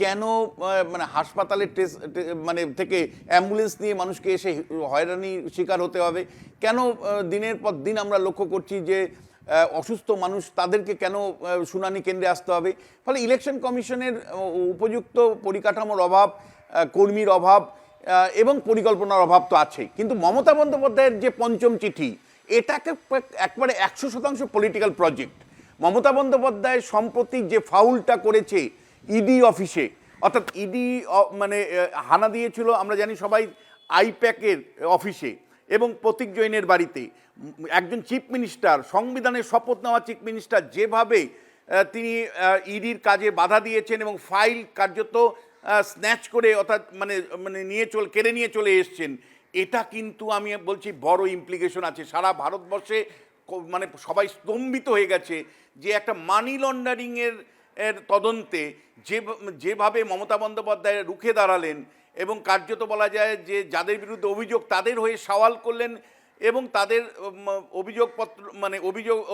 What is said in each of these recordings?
কেন মানে হাসপাতালের মানে থেকে অ্যাম্বুলেন্স নিয়ে মানুষকে এসে হয়রানির শিকার হতে হবে? কেন দিনের পর দিন আমরা লক্ষ্য করছি যে অসুস্থ মানুষ তাদেরকে কেন শুনানি কেন্দ্রে আসতে হবে? ফলে ইলেকশন কমিশনের উপযুক্ত পরিকাঠামোর অভাব, কর্মীর অভাব এবং পরিকল্পনার অভাব তো আছেই। কিন্তু মমতা বন্দ্যোপাধ্যায়ের যে পঞ্চম চিঠি, এটাকে একবারে 100% পলিটিক্যাল প্রজেক্ট। মমতা বন্দ্যোপাধ্যায় সম্প্রতি যে ফাউলটা করেছে ইডি অফিসে, অর্থাৎ ইডি মানে হানা দিয়েছিল আমরা জানি সবাই আইপ্যাকের অফিসে এবং প্রতীক জৈনের বাড়িতে। একজন চিফ মিনিস্টার, সংবিধানের শপথ নেওয়া চিফ মিনিস্টার, যেভাবে তিনি ইডির কাজে বাধা দিয়েছেন এবং ফাইল কার্যত স্ন্যাচ করে অর্থাৎ মানে মানে কেড়ে নিয়ে চলে এসছেন, এটা কিন্তু আমি বলছি বড় ইমপ্লিকেশন আছে। সারা ভারতবর্ষে মানে সবাই স্তম্ভিত হয়ে গেছে যে একটা মানি লন্ডারিংয়ের তদন্তে যেভাবে মমতা বন্দ্যোপাধ্যায় রুখে দাঁড়ালেন এবং কার্যত বলা যায় যে যাদের বিরুদ্ধে অভিযোগ তাদের হয়ে সওয়াল করলেন এবং তাদের অভিযোগপত্র মানে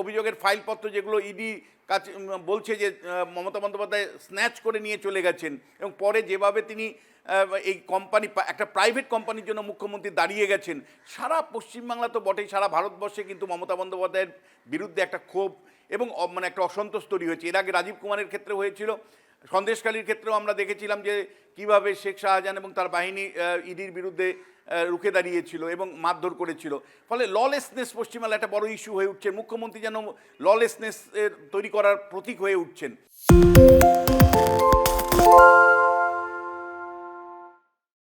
অভিযোগের ফাইলপত্র যেগুলো ইডি কাছে বলছে যে মমতা বন্দ্যোপাধ্যায় স্ন্যাচ করে নিয়ে চলে গেছেন, এবং পরে যেভাবে তিনি এই কোম্পানি একটা প্রাইভেট কোম্পানির জন্য মুখ্যমন্ত্রী দাঁড়িয়ে গেছেন, সারা পশ্চিমবাংলা তো বটেই, সারা ভারতবর্ষে কিন্তু মমতা বন্দ্যোপাধ্যায়ের বিরুদ্ধে একটা ক্ষোভ এবং মানে একটা অসন্তোষ তৈরি হয়েছে। এর আগে রাজীব কুমারের ক্ষেত্রে হয়েছিল, সন্দেশখালীর ক্ষেত্রেও আমরা দেখেছিলাম যে কিভাবে শেখ শাহজাহান এবং তার বাহিনী ইডির বিরুদ্ধে রুখে দাঁড়িয়েছিল এবং মারধর করেছিল। ফলে ললেসনেস পশ্চিমবাংলা একটা বড় ইস্যু হয়ে উঠছে। মুখ্যমন্ত্রী যেন ললেসনেস তৈরি করার প্রতীক হয়ে উঠছেন।